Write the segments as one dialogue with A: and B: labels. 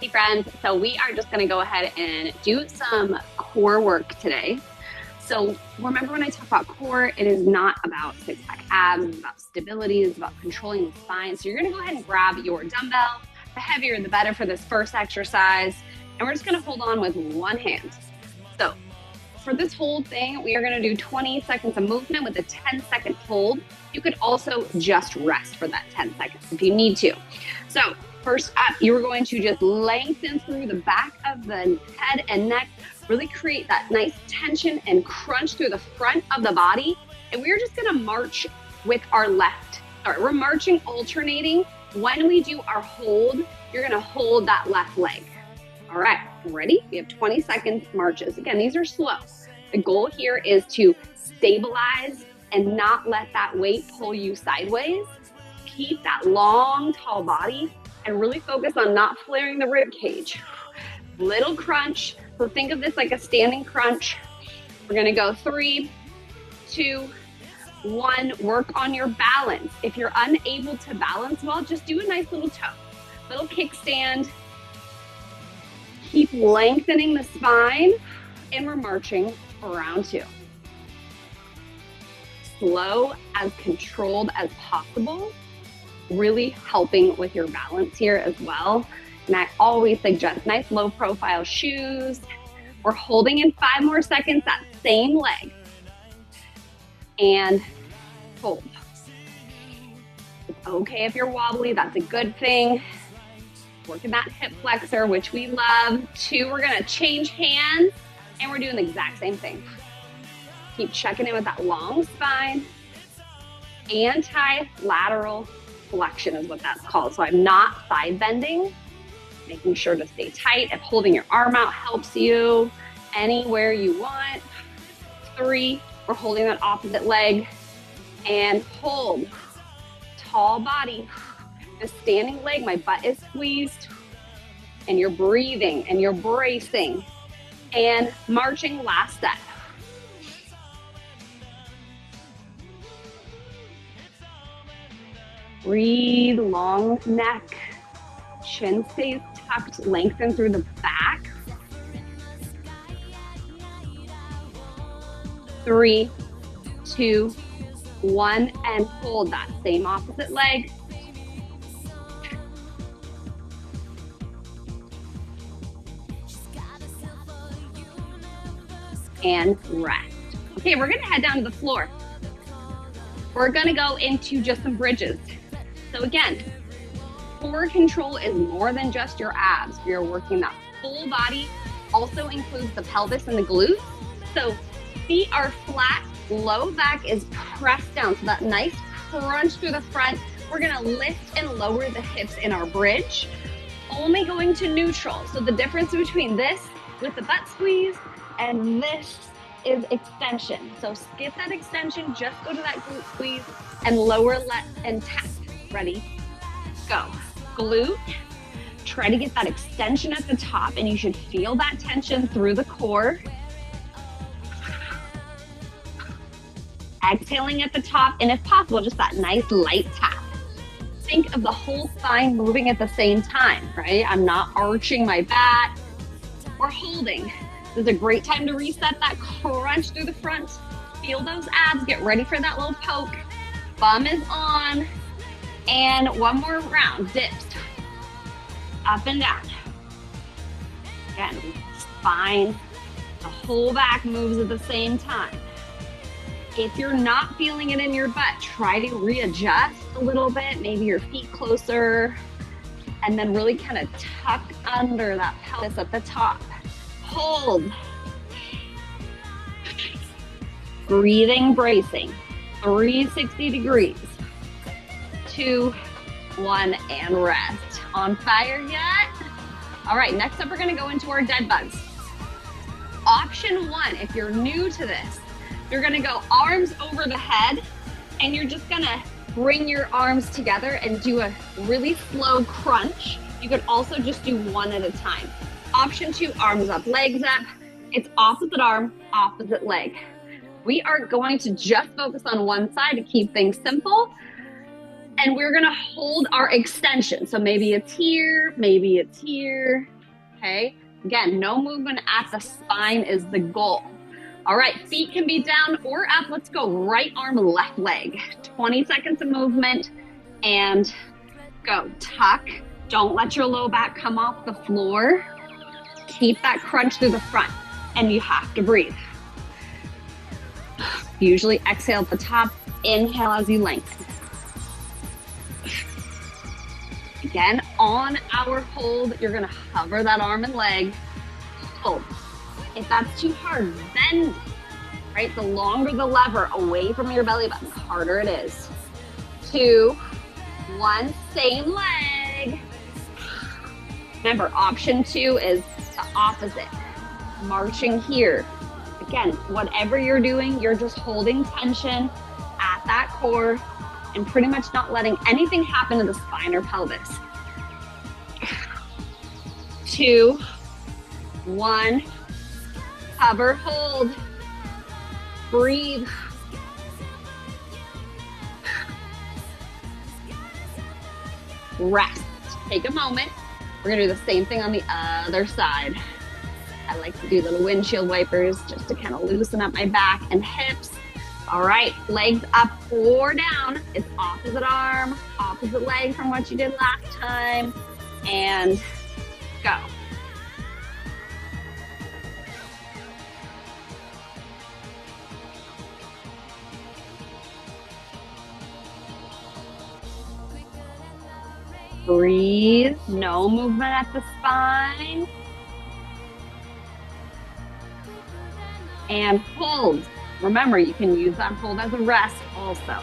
A: Hey friends, so we are just gonna go ahead and do some core work today. So remember when I talk about core, it is not about six-pack abs, it's about stability, it's about controlling the spine. So you're gonna go ahead and grab your dumbbell. The heavier, the better for this first exercise. And we're just gonna hold on with one hand. So for this whole thing, we are gonna do 20 seconds of movement with a 10-second hold. You could also just rest for that 10 seconds if you need to. So first up, you're going to just lengthen through the back of the head and neck, really create that nice tension and crunch through the front of the body. And we're just gonna march with our left. All right, we're marching, alternating. When we do our hold, you're gonna hold that left leg. All right, ready? We have 20 seconds marches. Again, these are slow. The goal here is to stabilize and not let that weight pull you sideways. Keep that long, tall body and really focus on not flaring the rib cage. Little crunch. So think of this like a standing crunch. We're gonna go 3, 2, 1. Work on your balance. If you're unable to balance well, just do a nice little toe. Little kickstand. Keep lengthening the spine, and we're marching for round 2. Slow, as controlled as possible, really helping with your balance here as well. And I always suggest nice low profile shoes. We're holding in 5 more seconds, that same leg. And hold. It's okay if you're wobbly, that's a good thing. Working that hip flexor, which we love. 2, we're gonna change hands, and we're doing the exact same thing. Keep checking in with that long spine. Anti-lateral flexion is what that's called. So I'm not side bending, making sure to stay tight. If holding your arm out helps you anywhere you want. 3, we're holding that opposite leg and hold. Tall body. The standing leg, my butt is squeezed, and you're breathing and you're bracing and marching last set. Breathe, long neck, chin stays tucked, lengthen through the back. 3, 2, 1, and hold that same opposite leg. And rest. Okay, we're gonna head down to the floor. We're gonna go into just some bridges. So again, core control is more than just your abs. You're working that full body, also includes the pelvis and the glutes. So feet are flat, low back is pressed down. So that nice crunch through the front. We're gonna lift and lower the hips in our bridge, only going to neutral. So the difference between this with the butt squeeze and this is extension. So skip that extension, just go to that glute squeeze and lower, let, and tap. Ready? Go. Glute. Try to get that extension at the top, and you should feel that tension through the core. Exhaling at the top, and if possible, just that nice light tap. Think of the whole spine moving at the same time, right? I'm not arching my back. We're holding. This is a great time to reset that crunch through the front. Feel those abs, get ready for that little poke. Bum is on. And one more round, dips. Up and down. Again, spine, the whole back moves at the same time. If you're not feeling it in your butt, try to readjust a little bit, maybe your feet closer, and then really kind of tuck under that pelvis at the top. Hold. Breathing, bracing. 360 degrees. 2, 1, and rest. On fire yet? All right, next up we're gonna go into our dead bugs. Option 1, if you're new to this, you're gonna go arms over the head, and you're just gonna bring your arms together and do a really slow crunch. You could also just do one at a time. Option 2, arms up, legs up. It's opposite arm, opposite leg. We are going to just focus on one side to keep things simple. And we're gonna hold our extension. So maybe it's here, maybe it's here. okay? Again, no movement at the spine is the goal. All right, feet can be down or up. Let's go right arm, left leg. 20 seconds of movement and go. Tuck. Don't let your low back come off the floor. Keep that crunch through the front, and you have to breathe. Usually exhale at the top, inhale as you lengthen. Again, on our hold, you're gonna hover that arm and leg. Hold. If that's too hard, bend, right? The longer the lever away from your belly button, the harder it is. 2, 1, same leg. Remember, option 2 is the opposite. Marching here. Again, whatever you're doing, you're just holding tension at that core and pretty much not letting anything happen to the spine or pelvis. 2, 1, hover, hold, breathe. Rest. Take a moment. We're gonna do the same thing on the other side. I like to do little windshield wipers just to kind of loosen up my back and hips. All right, legs up or down. It's opposite arm, opposite leg from what you did last time. And go. Breathe, no movement at the spine. And hold. Remember, you can use that hold as a rest also.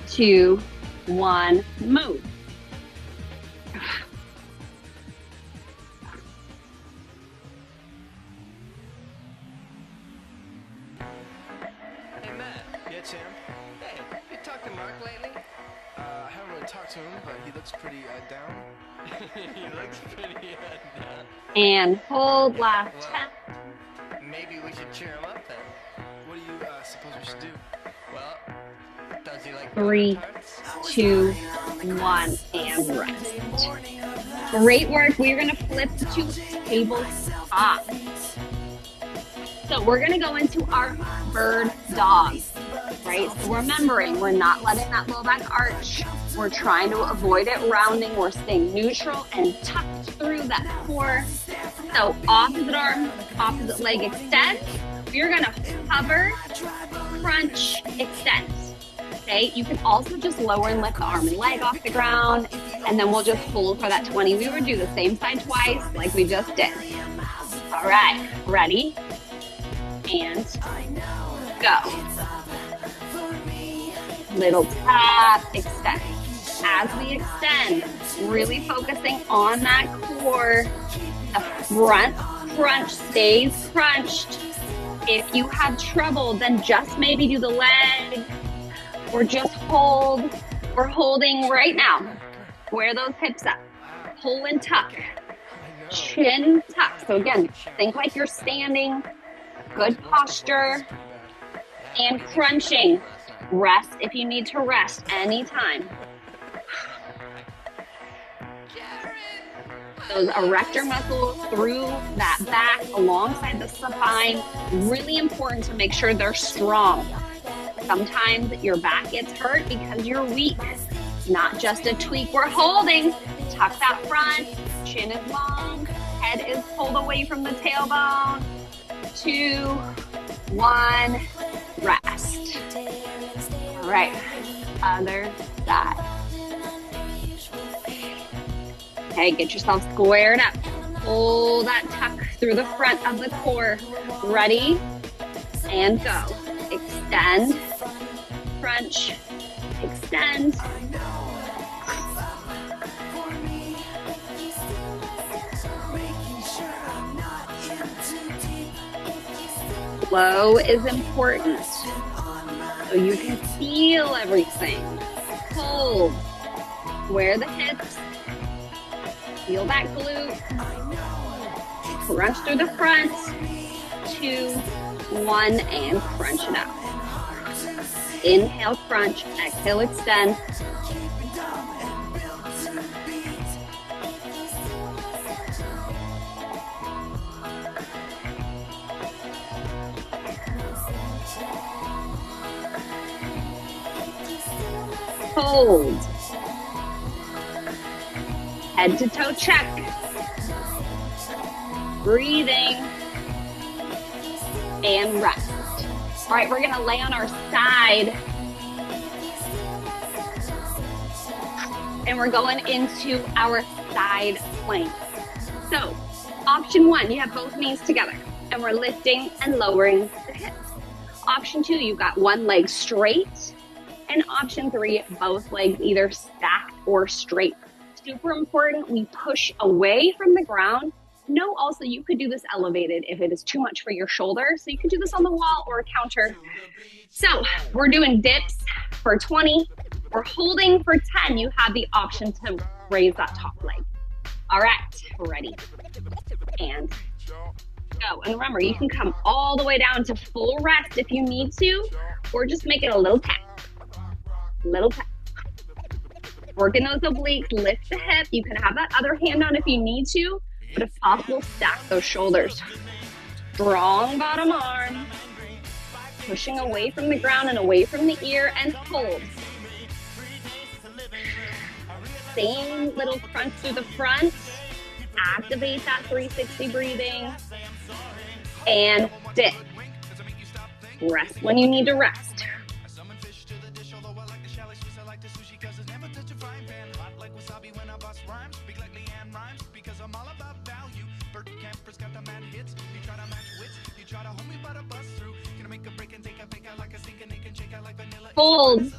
A: 2, 1, move.
B: Hey Matt. Yeah, Tim. Hey, you talked to Mark lately? I haven't really talked to him, but he looks pretty down. He looks pretty down.
A: And hold, last 10.
B: Maybe we should cheer him up then. What do you suppose we should do? Well, does he like
A: 3, 2, 1, and rest. Great work. We're gonna flip to tabletop. So we're gonna go into our bird dog, right? So remembering, we're not letting that low back arch. We're trying to avoid it rounding. We're staying neutral and tucked through that core. So opposite arm, opposite leg extend. You're gonna hover, crunch, extend. Okay, you can also just lower and lift the arm and leg off the ground, and then we'll just hold for that 20. We would do the same side twice like we just did. All right, ready? And go. Little tap, extend. As we extend, really focusing on that core. The front crunch stays crunched. If you have trouble, then just maybe do the leg or just hold. We're holding right now. Square those hips up. Pull and tuck. Chin tuck. So again, think like you're standing. Good posture. And crunching. Rest if you need to rest anytime. Those erector muscles through that back alongside the spine, really important to make sure they're strong. Sometimes your back gets hurt because you're weak. Not just a tweak. We're holding. Tuck that front. Chin is long. Head is pulled away from the tailbone. 2, 1, rest. All right, other side. Okay, get yourself squared up. Pull that tuck through the front of the core. Ready? And go. Extend, crunch, extend. Flow is important, so you can feel everything. Hold, square the hips, feel that glute, crunch through the front, 2, 1, and crunch it out. Inhale, crunch, exhale, extend. hold. Head to toe check. Breathing. And rest. All right, we're gonna lay on our side. And we're going into our side plank. So, option one, you have both knees together and we're lifting and lowering the hips. Option two, you've got one leg straight. And option three, both legs either stacked or straight. Super important, we push away from the ground. Know also you could do this elevated if it is too much for your shoulder. So you can do this on the wall or a counter. So we're doing dips for 20. We're holding for 10. You have the option to raise that top leg. All right, ready. And go. And remember, you can come all the way down to full rest if you need to, or just make it a little tap. Little tap. Working those obliques, lift the hip. You can have that other hand on if you need to, but if possible, stack those shoulders. Strong bottom arm. Pushing away from the ground and away from the ear and hold. Same little crunch through the front. Activate that 360 breathing. And dip. Rest when you need to rest. Hold.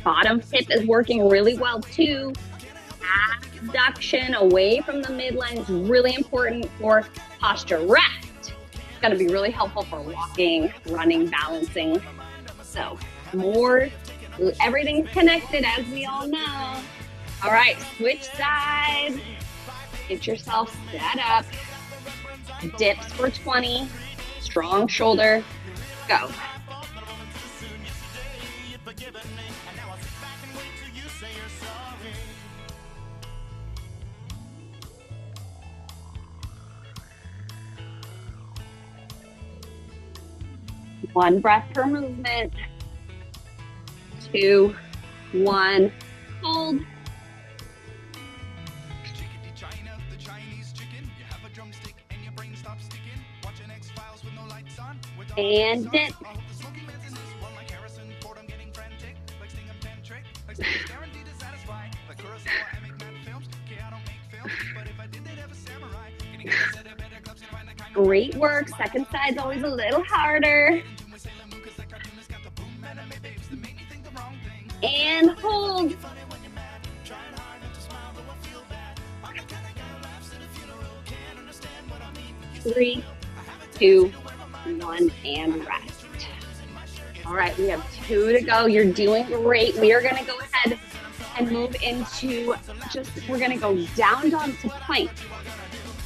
A: Bottom hip is working really well too. Abduction away from the midline is really important for posture. Rest. It's going to be really helpful for walking, running, balancing. So more, everything's connected as we all know. All right, switch sides. Get yourself set up. Dips for 20. Strong shoulder. Go. One breath per movement. 2, 1, hold. And dip. Great work. Second side's always a little harder. And hold. 3, 2, 1, and rest. All right, we have 2 to go. You're doing great. We are going to go ahead and move into we're going to go down dog to plank.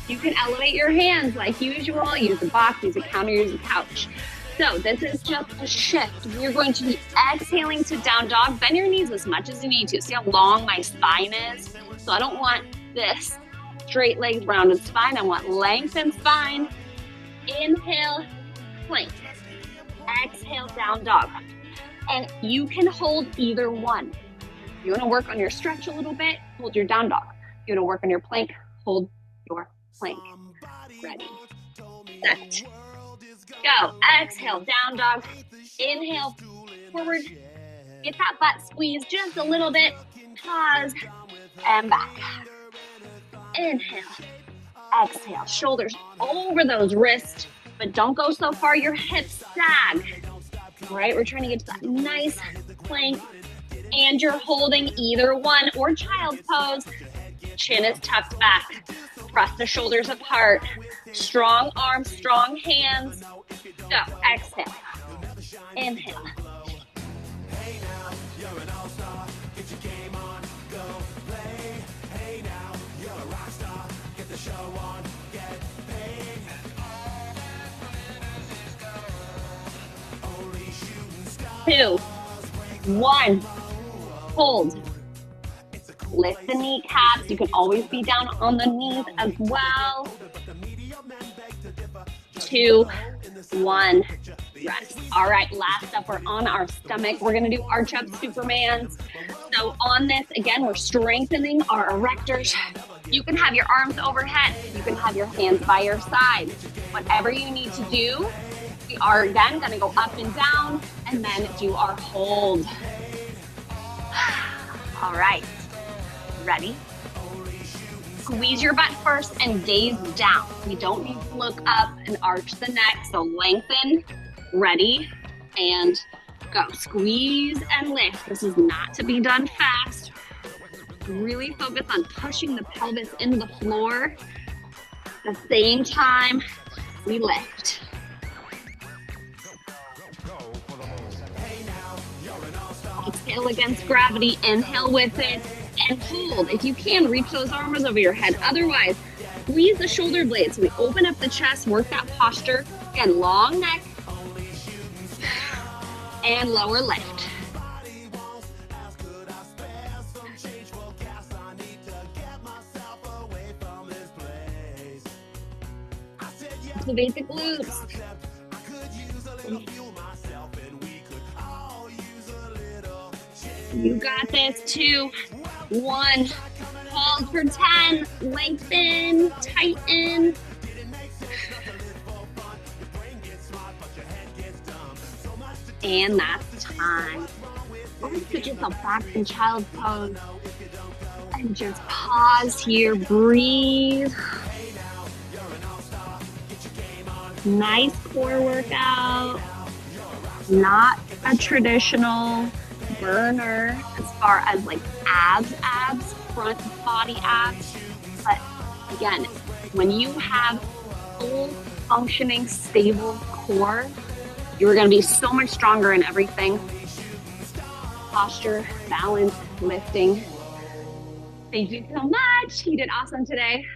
A: You can elevate your hands like usual. Use a box, use a counter, use a couch. So this is just a shift. We're going to be exhaling to down dog. Bend your knees as much as you need to. See how long my spine is? So I don't want this straight legs, rounded spine. I want length and spine. Inhale, plank. Exhale, down dog. And you can hold either one. You want to work on your stretch a little bit, hold your down dog. You want to work on your plank, hold your plank. Ready, set, go. Exhale, down dog. Inhale, forward. Get that butt squeezed just a little bit. Pause, and back. Inhale, exhale. Shoulders over those wrists, but don't go so far your hips sag. All right, we're trying to get to that nice plank, and you're holding either one or child's pose. Chin is tucked back. Press the shoulders apart. Strong arms, strong hands. Go. Exhale. Inhale. Hey now, you're an all-star. Get your game on. Go play. Hey now, you're a rock star. Get the show on. Get paid. Only shooting stars. 2, 1. Hold. Lift the kneecaps. You can always be down on the knees as well. 2, 1, rest. All right, last up, we're on our stomach. We're gonna do arch up Supermans. So on this, again, we're strengthening our erectors. You can have your arms overhead. You can have your hands by your side. Whatever you need to do. We are, again, gonna go up and down and then do our hold. All right, ready? Squeeze your butt first and gaze down. We don't need to look up and arch the neck, so lengthen, ready, and go. Squeeze and lift. This is not to be done fast. Really focus on pushing the pelvis into the floor. At the same time, we lift. Exhale against gravity, inhale with it, and hold. If you can, reach those arms over your head. Otherwise, squeeze the shoulder blades. So we open up the chest, work that posture. Again, long neck, and lower lift. The basic glutes. You got this. 2, 1. Hold for 10. Lengthen, tighten. And that's time. Always put yourself back in child's pose. And just pause here, breathe. Nice core workout. Not a traditional burner as far as like abs, front body abs. But again, when you have full functioning, stable core, you're going to be so much stronger in everything. Posture, balance, lifting. Thank you so much. You did awesome today.